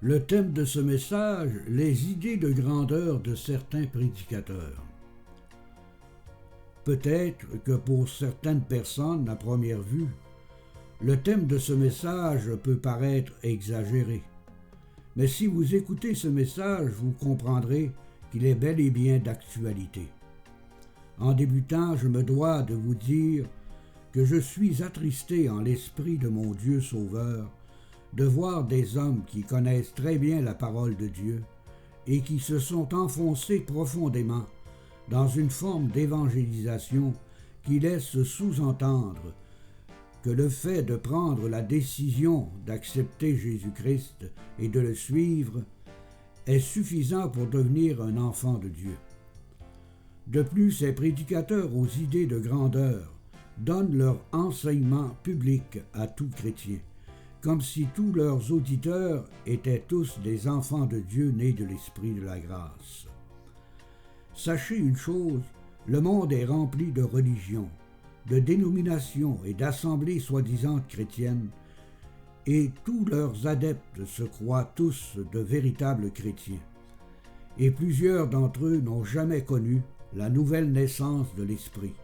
Le thème de ce message, les idées de grandeur de certains prédicateurs. Peut-être que pour certaines personnes, à première vue, le thème de ce message peut paraître exagéré. Mais si vous écoutez ce message, vous comprendrez qu'il est bel et bien d'actualité. En débutant, je me dois de vous dire que je suis attristé en l'esprit de mon Dieu Sauveur de voir des hommes qui connaissent très bien la parole de Dieu et qui se sont enfoncés profondément dans une forme d'évangélisation qui laisse sous-entendre que le fait de prendre la décision d'accepter Jésus-Christ et de le suivre est suffisant pour devenir un enfant de Dieu. De plus, ces prédicateurs aux idées de grandeur donnent leur enseignement public à tout chrétien, comme si tous leurs auditeurs étaient tous des enfants de Dieu nés de l'Esprit de la grâce. Sachez une chose, le monde est rempli de religions, de dénominations et d'assemblées soi-disant chrétiennes, et tous leurs adeptes se croient tous de véritables chrétiens. Et plusieurs d'entre eux n'ont jamais connu la nouvelle naissance de l'Esprit.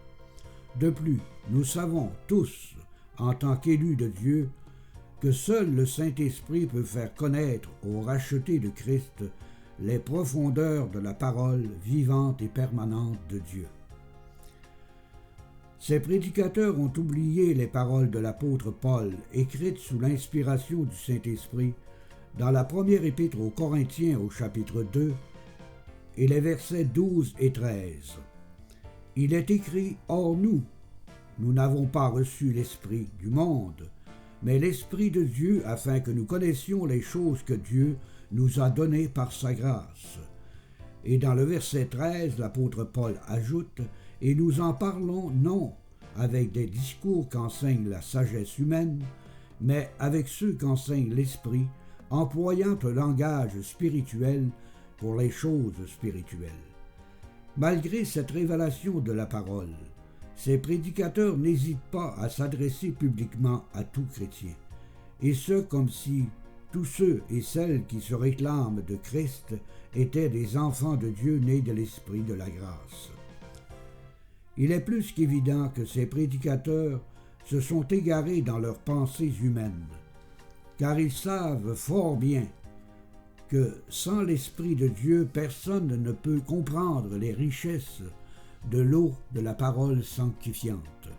De plus, nous savons tous, en tant qu'élus de Dieu, que seul le Saint-Esprit peut faire connaître aux rachetés de Christ les profondeurs de la parole vivante et permanente de Dieu. Ces prédicateurs ont oublié les paroles de l'apôtre Paul, écrites sous l'inspiration du Saint-Esprit, dans la première épître aux Corinthiens au chapitre 2, et les versets 12 et 13. Il est écrit « Or nous n'avons pas reçu l'Esprit du monde, mais l'Esprit de Dieu, afin que nous connaissions les choses que Dieu nous a données par sa grâce. » Et dans le verset 13, l'apôtre Paul ajoute « Et nous en parlons non avec des discours qu'enseigne la sagesse humaine, mais avec ceux qu'enseigne l'Esprit, employant un langage spirituel pour les choses spirituelles. » Malgré cette révélation de la parole, ces prédicateurs n'hésitent pas à s'adresser publiquement à tout chrétien, et ce comme si tous ceux et celles qui se réclament de Christ étaient des enfants de Dieu nés de l'Esprit de la grâce. Il est plus qu'évident que ces prédicateurs se sont égarés dans leurs pensées humaines, car ils savent fort bien que sans l'Esprit de Dieu, personne ne peut comprendre les richesses de l'eau de la parole sanctifiante.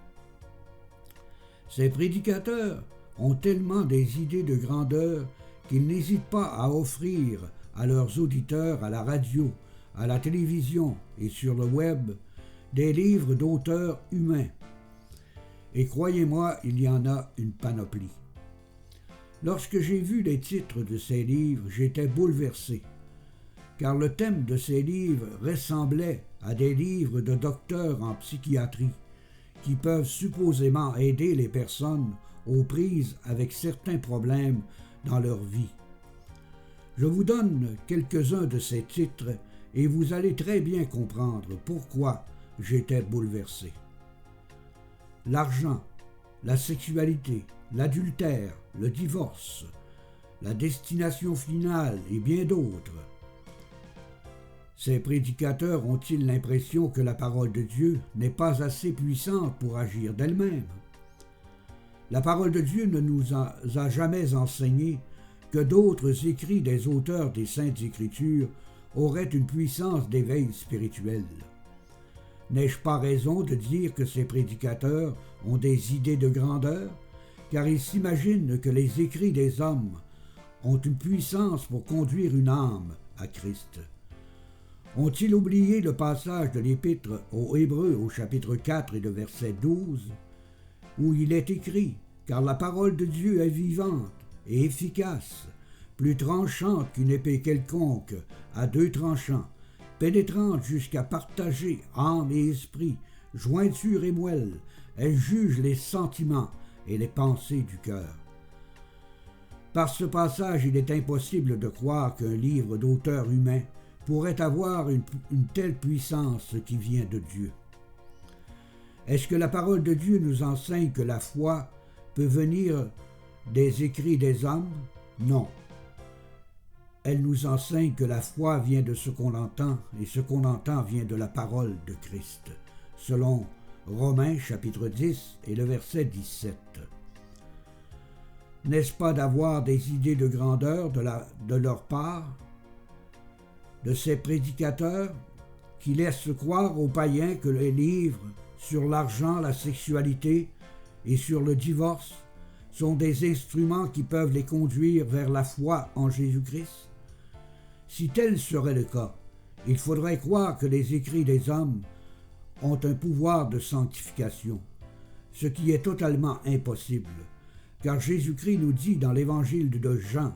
Ces prédicateurs ont tellement des idées de grandeur qu'ils n'hésitent pas à offrir à leurs auditeurs à la radio, à la télévision et sur le web des livres d'auteurs humains. Et croyez-moi, il y en a une panoplie. Lorsque j'ai vu les titres de ces livres, j'étais bouleversé, car le thème de ces livres ressemblait à des livres de docteurs en psychiatrie qui peuvent supposément aider les personnes aux prises avec certains problèmes dans leur vie. Je vous donne quelques-uns de ces titres et vous allez très bien comprendre pourquoi j'étais bouleversé. L'argent, la sexualité, l'adultère, le divorce, la destination finale et bien d'autres. Ces prédicateurs ont-ils l'impression que la parole de Dieu n'est pas assez puissante pour agir d'elle-même? La parole de Dieu ne nous a jamais enseigné que d'autres écrits des auteurs des Saintes Écritures auraient une puissance d'éveil spirituel. N'ai-je pas raison de dire que ces prédicateurs ont des idées de grandeur, car ils s'imaginent que les écrits des hommes ont une puissance pour conduire une âme à Christ? Ont-ils oublié le passage de l'Épître aux Hébreux au chapitre 4 et le verset 12, où il est écrit « Car la parole de Dieu est vivante et efficace, plus tranchante qu'une épée quelconque à deux tranchants, pénétrante jusqu'à partager âme et esprit, jointure et moelle, elle juge les sentiments et les pensées du cœur. » Par ce passage, il est impossible de croire qu'un livre d'auteur humain pourrait avoir une telle puissance qui vient de Dieu. Est-ce que la parole de Dieu nous enseigne que la foi peut venir des écrits des hommes? Non. Elle nous enseigne que la foi vient de ce qu'on entend, et ce qu'on entend vient de la parole de Christ, selon Romains chapitre 10 et le verset 17. N'est-ce pas d'avoir des idées de grandeur de leur part, de ces prédicateurs qui laissent croire aux païens que les livres sur l'argent, la sexualité et sur le divorce sont des instruments qui peuvent les conduire vers la foi en Jésus-Christ? Si tel serait le cas, il faudrait croire que les écrits des hommes ont un pouvoir de sanctification, ce qui est totalement impossible, car Jésus-Christ nous dit dans l'évangile de Jean,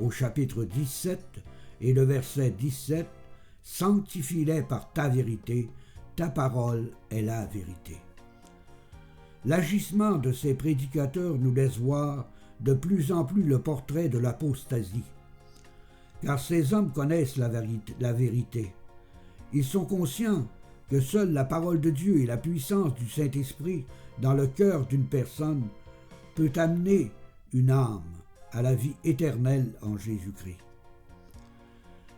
au chapitre 17 et le verset 17, « Sanctifie-les par ta vérité, ta parole est la vérité. » L'agissement de ces prédicateurs nous laisse voir de plus en plus le portrait de l'apostasie, car ces hommes connaissent la vérité. Ils sont conscients que seule la parole de Dieu et la puissance du Saint-Esprit dans le cœur d'une personne peut amener une âme à la vie éternelle en Jésus-Christ.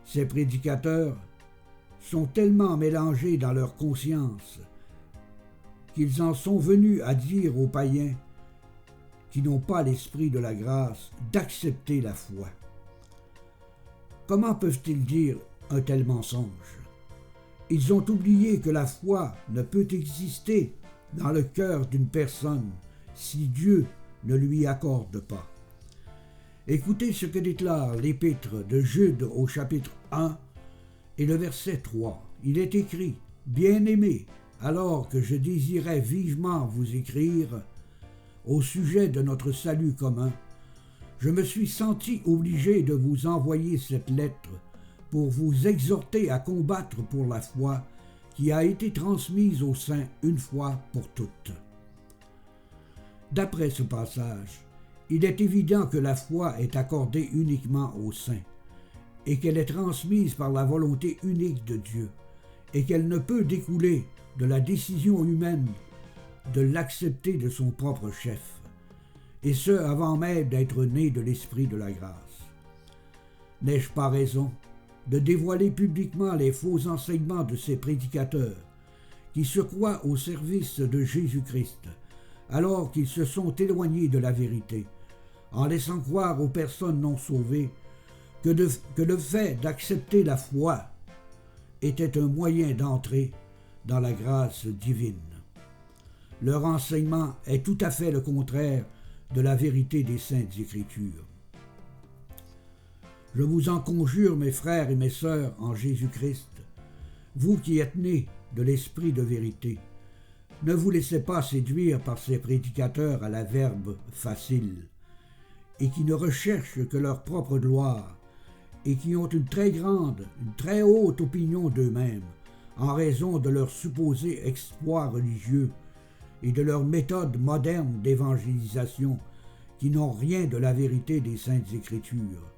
Ces prédicateurs sont tellement mélangés dans leur conscience qu'ils en sont venus à dire aux païens qui n'ont pas l'esprit de la grâce d'accepter la foi. Comment peuvent-ils dire un tel mensonge? Ils ont oublié que la foi ne peut exister dans le cœur d'une personne si Dieu ne lui accorde pas. Écoutez ce que déclare l'épître de Jude au chapitre 1 et le verset 3. Il est écrit « Bien-aimés, alors que je désirais vivement vous écrire au sujet de notre salut commun, je me suis senti obligé de vous envoyer cette lettre pour vous exhorter à combattre pour la foi qui a été transmise aux saints une fois pour toutes. » D'après ce passage, il est évident que la foi est accordée uniquement aux saints et qu'elle est transmise par la volonté unique de Dieu et qu'elle ne peut découler de la décision humaine de l'accepter de son propre chef, et ce avant même d'être né de l'Esprit de la grâce. N'ai-je pas raison de dévoiler publiquement les faux enseignements de ces prédicateurs qui se croient au service de Jésus-Christ alors qu'ils se sont éloignés de la vérité, en laissant croire aux personnes non sauvées que le fait d'accepter la foi était un moyen d'entrer dans la grâce divine? Leur enseignement est tout à fait le contraire de la vérité des Saintes Écritures. Je vous en conjure, mes frères et mes sœurs en Jésus-Christ, vous qui êtes nés de l'Esprit de vérité, ne vous laissez pas séduire par ces prédicateurs à la verbe facile, et qui ne recherchent que leur propre gloire, et qui ont une très haute opinion d'eux-mêmes, en raison de leurs supposés exploits religieux et de leurs méthodes modernes d'évangélisation qui n'ont rien de la vérité des Saintes Écritures.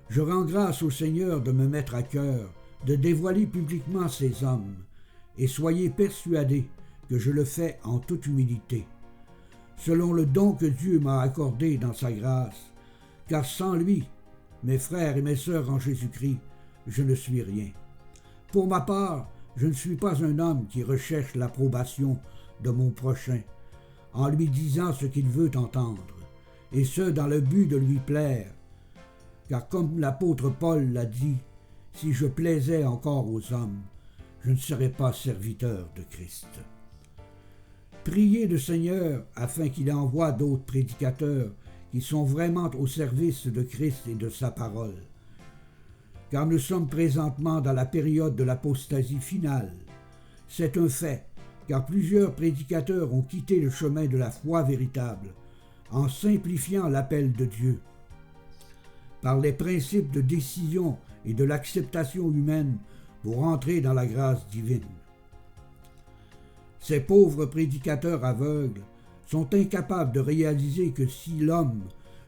Je rends grâce au Seigneur de me mettre à cœur de dévoiler publiquement ces hommes, et soyez persuadés que je le fais en toute humilité, selon le don que Dieu m'a accordé dans sa grâce, car sans lui, mes frères et mes sœurs en Jésus-Christ, je ne suis rien. Pour ma part, je ne suis pas un homme qui recherche l'approbation de mon prochain, en lui disant ce qu'il veut entendre, et ce dans le but de lui plaire, car comme l'apôtre Paul l'a dit, si je plaisais encore aux hommes, je ne serais pas serviteur de Christ. Priez le Seigneur afin qu'il envoie d'autres prédicateurs qui sont vraiment au service de Christ et de sa parole, car nous sommes présentement dans la période de l'apostasie finale. C'est un fait, car plusieurs prédicateurs ont quitté le chemin de la foi véritable en simplifiant l'appel de Dieu par les principes de décision et de l'acceptation humaine pour entrer dans la grâce divine. Ces pauvres prédicateurs aveugles sont incapables de réaliser que si l'homme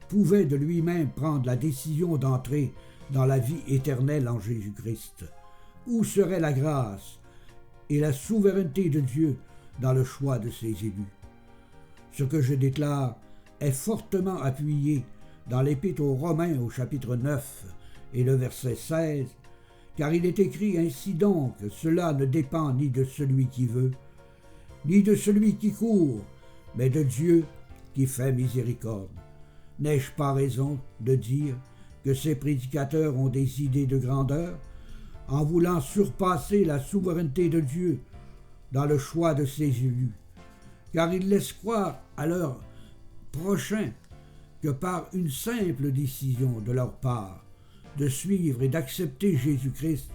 pouvait de lui-même prendre la décision d'entrer dans la vie éternelle en Jésus-Christ, où serait la grâce et la souveraineté de Dieu dans le choix de ses élus? Ce que je déclare est fortement appuyé dans l'Épître aux Romains au chapitre 9 et le verset 16, car il est écrit ainsi donc, cela ne dépend ni de celui qui veut, ni de celui qui court, mais de Dieu qui fait miséricorde. N'ai-je pas raison de dire que ces prédicateurs ont des idées de grandeur, en voulant surpasser la souveraineté de Dieu dans le choix de ses élus, car ils laissent croire à leur prochain que par une simple décision de leur part de suivre et d'accepter Jésus-Christ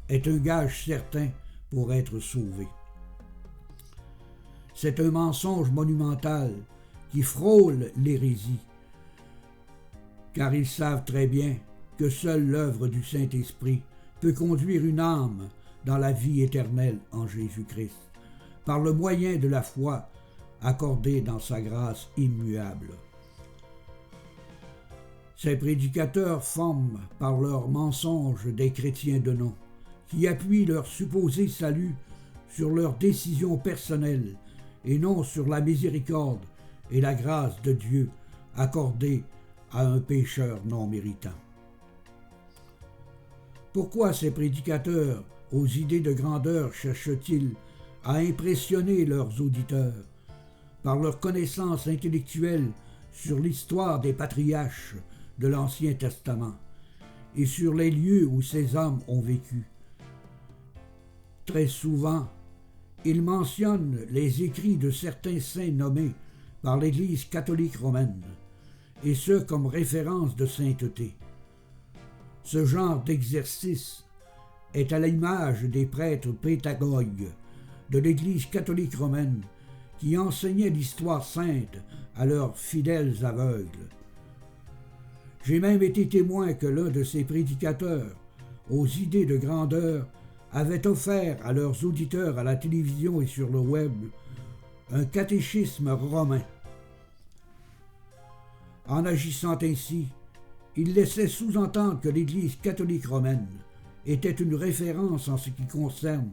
est un gage certain pour être sauvé. C'est un mensonge monumental qui frôle l'hérésie, car ils savent très bien que seule l'œuvre du Saint-Esprit peut conduire une âme dans la vie éternelle en Jésus-Christ, par le moyen de la foi accordée dans sa grâce immuable. Ces prédicateurs forment par leurs mensonges des chrétiens de nom, qui appuient leur supposé salut sur leurs décisions personnelles et non sur la miséricorde et la grâce de Dieu accordée à un pécheur non méritant. Pourquoi ces prédicateurs aux idées de grandeur cherchent-ils à impressionner leurs auditeurs par leur connaissance intellectuelle sur l'histoire des patriarches de l'Ancien Testament et sur les lieux où ces hommes ont vécu? Très souvent, ils mentionnent les écrits de certains saints nommés par l'Église catholique romaine, et ce comme référence de sainteté. Ce genre d'exercice est à l'image des prêtres pédagogues de l'Église catholique romaine qui enseignaient l'histoire sainte à leurs fidèles aveugles. J'ai même été témoin que l'un de ces prédicateurs, aux idées de grandeur, avait offert à leurs auditeurs à la télévision et sur le web un catéchisme romain. En agissant ainsi, il laissait sous-entendre que l'Église catholique romaine était une référence en ce qui concerne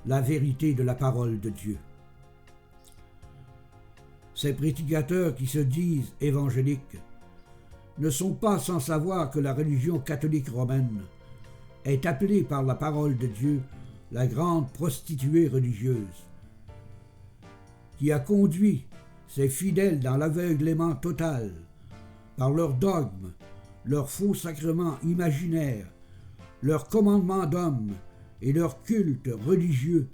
la vérité de la parole de Dieu. Ces prédicateurs qui se disent évangéliques ne sont pas sans savoir que la religion catholique romaine est appelée par la parole de Dieu la grande prostituée religieuse, qui a conduit ses fidèles dans l'aveuglement total par leurs dogmes, leurs faux sacrements imaginaires, leurs commandements d'hommes et leurs cultes religieux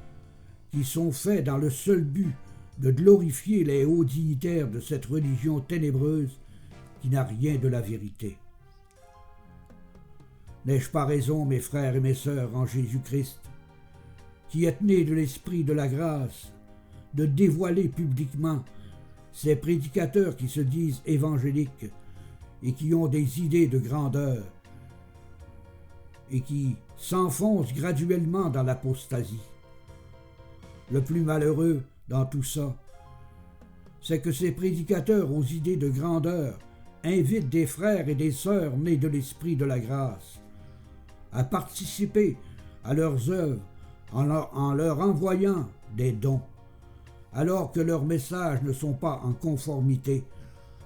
qui sont faits dans le seul but de glorifier les hauts dignitaires de cette religion ténébreuse qui n'a rien de la vérité. N'ai-je pas raison, mes frères et mes sœurs en Jésus-Christ, qui êtes nés de l'Esprit de la grâce, de dévoiler publiquement ces prédicateurs qui se disent évangéliques et qui ont des idées de grandeur et qui s'enfoncent graduellement dans l'apostasie? Le plus malheureux dans tout ça, c'est que ces prédicateurs aux idées de grandeur invitent des frères et des sœurs nés de l'Esprit de la grâce à participer à leurs œuvres en leur envoyant des dons, alors que leurs messages ne sont pas en conformité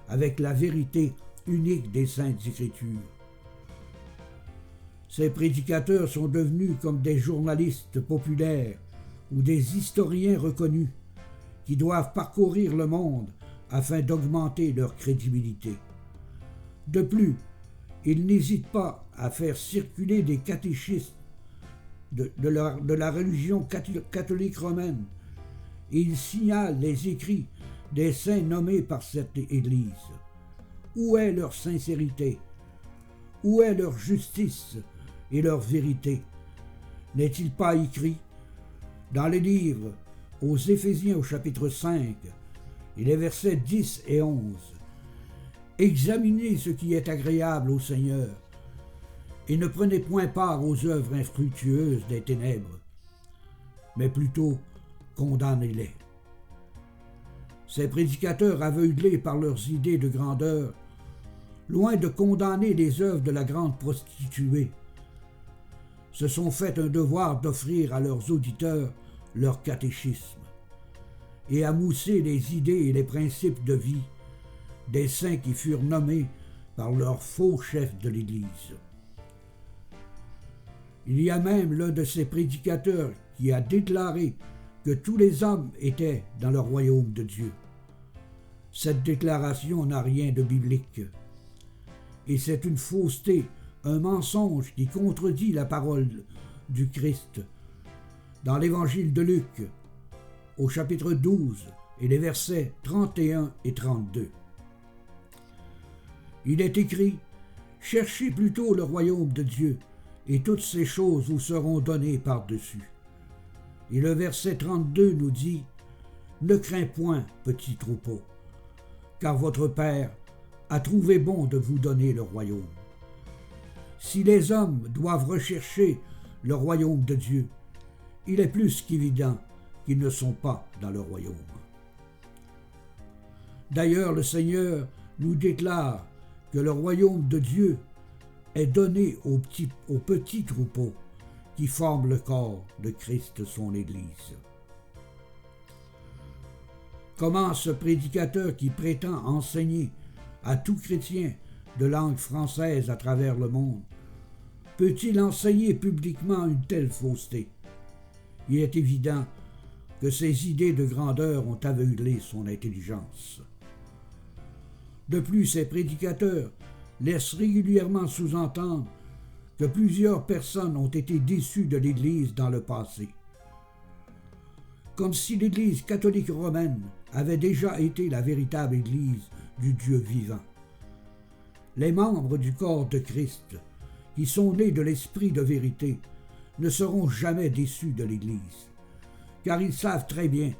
avec la vérité unique des Saintes Écritures. Ces prédicateurs sont devenus comme des journalistes populaires ou des historiens reconnus qui doivent parcourir le monde afin d'augmenter leur crédibilité. De plus, ils n'hésitent pas à faire circuler des catéchistes de la religion catholique romaine et ils signalent les écrits des saints nommés par cette Église. Où est leur sincérité? Où est leur justice et leur vérité? N'est-il pas écrit dans les livres aux Éphésiens au chapitre 5 et les versets 10 et 11 « Examinez ce qui est agréable au Seigneur et ne prenez point part aux œuvres infructueuses des ténèbres, mais plutôt condamnez-les. » Ces prédicateurs aveuglés par leurs idées de grandeur, loin de condamner les œuvres de la grande prostituée, se sont fait un devoir d'offrir à leurs auditeurs leur catéchisme et à mousser les idées et les principes de vie des saints qui furent nommés par leur faux chef de l'Église. Il y a même l'un de ces prédicateurs qui a déclaré que tous les hommes étaient dans le royaume de Dieu. Cette déclaration n'a rien de biblique. Et c'est une fausseté, un mensonge qui contredit la parole du Christ. Dans l'évangile de Luc, au chapitre 12 et les versets 31 et 32. Il est écrit « Cherchez plutôt le royaume de Dieu, et toutes ces choses vous seront données par-dessus. » Et le verset 32 nous dit « Ne crains point, petit troupeau, car votre Père a trouvé bon de vous donner le royaume. » Si les hommes doivent rechercher le royaume de Dieu, il est plus qu'évident qu'ils ne sont pas dans le royaume. D'ailleurs, le Seigneur nous déclare que le royaume de Dieu est donné aux petits troupeaux qui forment le corps de Christ, son Église. Comment ce prédicateur qui prétend enseigner à tout chrétien de langue française à travers le monde peut-il enseigner publiquement une telle fausseté? Il est évident que ses idées de grandeur ont aveuglé son intelligence. De plus, ces prédicateurs laissent régulièrement sous-entendre que plusieurs personnes ont été déçues de l'Église dans le passé. Comme si l'Église catholique romaine avait déjà été la véritable Église du Dieu vivant. Les membres du corps de Christ, qui sont nés de l'esprit de vérité, ne seront jamais déçus de l'Église, car ils savent très bien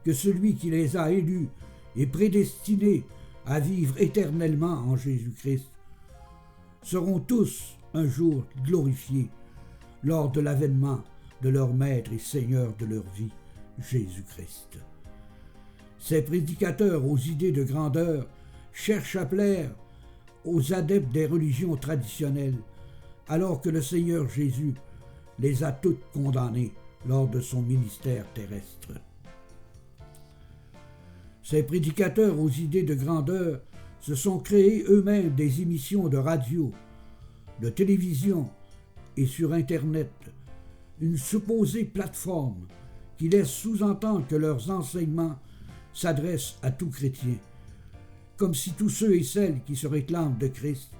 que celui qui les a élus et prédestinés à vivre éternellement en Jésus-Christ seront tous un jour glorifiés lors de l'avènement de leur Maître et Seigneur de leur vie, Jésus-Christ. Ces prédicateurs aux idées de grandeur cherchent à plaire aux adeptes des religions traditionnelles, alors que le Seigneur Jésus les a toutes condamnés lors de son ministère terrestre. Ces prédicateurs aux idées de grandeur se sont créés eux-mêmes des émissions de radio, de télévision et sur Internet, une supposée plateforme qui laisse sous-entendre que leurs enseignements s'adressent à tout chrétien, comme si tous ceux et celles qui se réclament de Christ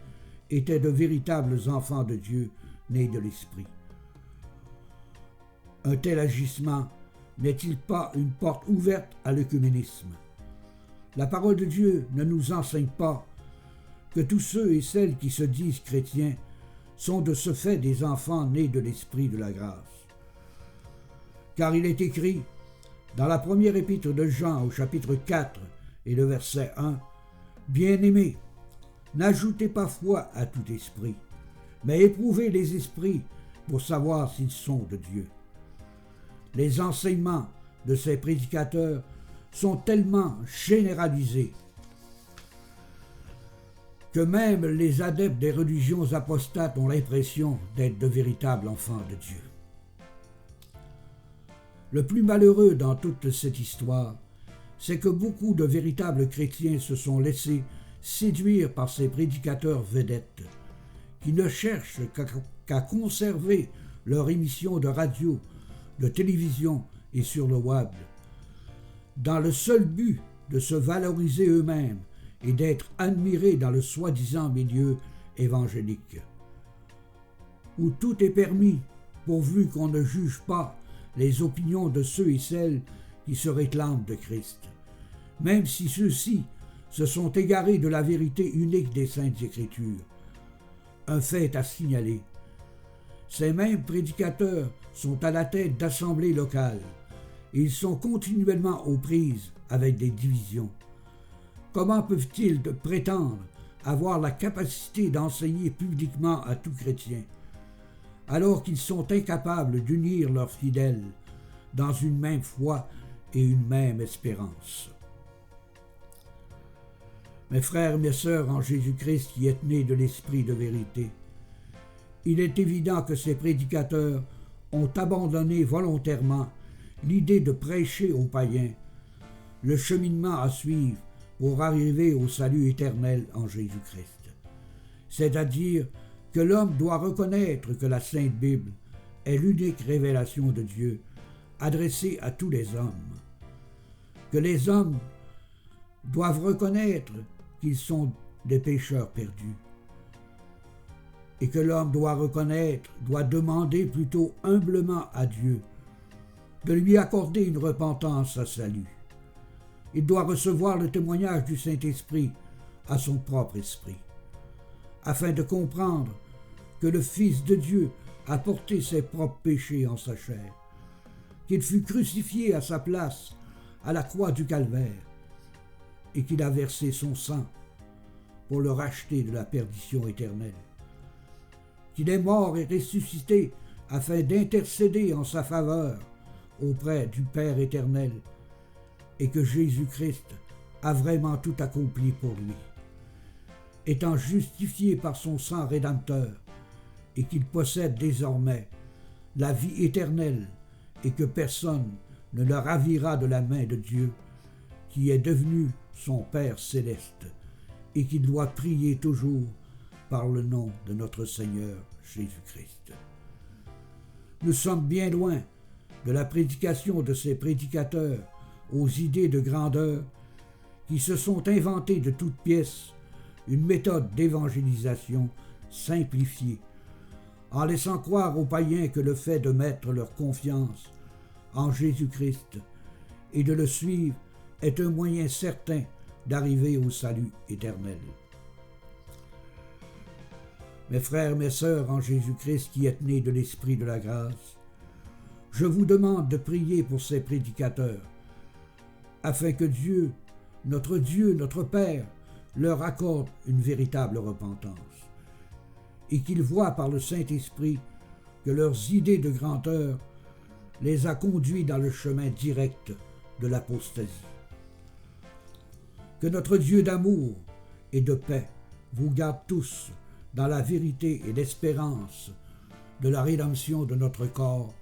étaient de véritables enfants de Dieu nés de l'Esprit. Un tel agissement n'est-il pas une porte ouverte à l'œcuménisme? La parole de Dieu ne nous enseigne pas que tous ceux et celles qui se disent chrétiens sont de ce fait des enfants nés de l'Esprit de la grâce. Car il est écrit dans la première épître de Jean au chapitre 4 et le verset 1, « Bien-aimés, n'ajoutez pas foi à tout esprit, mais éprouvez les esprits pour savoir s'ils sont de Dieu. » Les enseignements de ces prédicateurs sont tellement généralisés que même les adeptes des religions apostates ont l'impression d'être de véritables enfants de Dieu. Le plus malheureux dans toute cette histoire, c'est que beaucoup de véritables chrétiens se sont laissés séduire par ces prédicateurs vedettes, qui ne cherchent qu'à conserver leur émission de radio, de télévision et sur le web, dans le seul but de se valoriser eux-mêmes et d'être admirés dans le soi-disant milieu évangélique, où tout est permis pourvu qu'on ne juge pas les opinions de ceux et celles qui se réclament de Christ, même si ceux-ci se sont égarés de la vérité unique des Saintes Écritures. Un fait à signaler. Ces mêmes prédicateurs sont à la tête d'assemblées locales. Ils sont continuellement aux prises avec des divisions. Comment peuvent-ils prétendre avoir la capacité d'enseigner publiquement à tout chrétien, alors qu'ils sont incapables d'unir leurs fidèles dans une même foi et une même espérance? Mes frères, mes sœurs en Jésus-Christ qui êtes nés de l'Esprit de vérité, il est évident que ces prédicateurs ont abandonné volontairement l'idée de prêcher aux païens le cheminement à suivre pour arriver au salut éternel en Jésus-Christ. c'est-à-dire que l'homme doit reconnaître que la Sainte Bible est l'unique révélation de Dieu adressée à tous les hommes, que les hommes doivent reconnaître qu'ils sont des pécheurs perdus, et que l'homme doit reconnaître, doit demander plutôt humblement à Dieu de lui accorder une repentance à salut. Il doit recevoir le témoignage du Saint-Esprit à son propre esprit, afin de comprendre que le Fils de Dieu a porté ses propres péchés en sa chair, qu'il fut crucifié à sa place à la croix du Calvaire, et qu'il a versé son sang pour le racheter de la perdition éternelle, qu'il est mort et ressuscité afin d'intercéder en sa faveur auprès du Père éternel, et que Jésus-Christ a vraiment tout accompli pour lui, étant justifié par son sang rédempteur, et qu'il possède désormais la vie éternelle, et que personne ne le ravira de la main de Dieu, qui est devenu son Père céleste, et qu'il doit prier toujours par le nom de notre Seigneur Jésus-Christ. Nous sommes bien loin de la prédication de ces prédicateurs aux idées de grandeur qui se sont inventés de toutes pièces une méthode d'évangélisation simplifiée, en laissant croire aux païens que le fait de mettre leur confiance en Jésus-Christ et de le suivre est un moyen certain d'arriver au salut éternel. Mes frères, mes sœurs en Jésus-Christ qui êtes nés de l'Esprit de la grâce, je vous demande de prier pour ces prédicateurs, afin que Dieu, notre Père, leur accorde une véritable repentance, et qu'ils voient par le Saint-Esprit que leurs idées de grandeur les a conduits dans le chemin direct de l'apostasie. Que notre Dieu d'amour et de paix vous garde tous dans la vérité et l'espérance de la rédemption de notre corps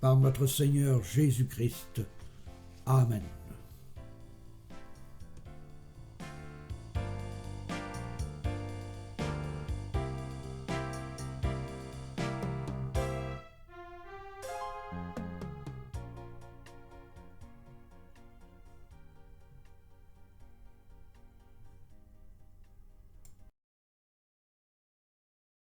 par notre Seigneur Jésus-Christ. Amen.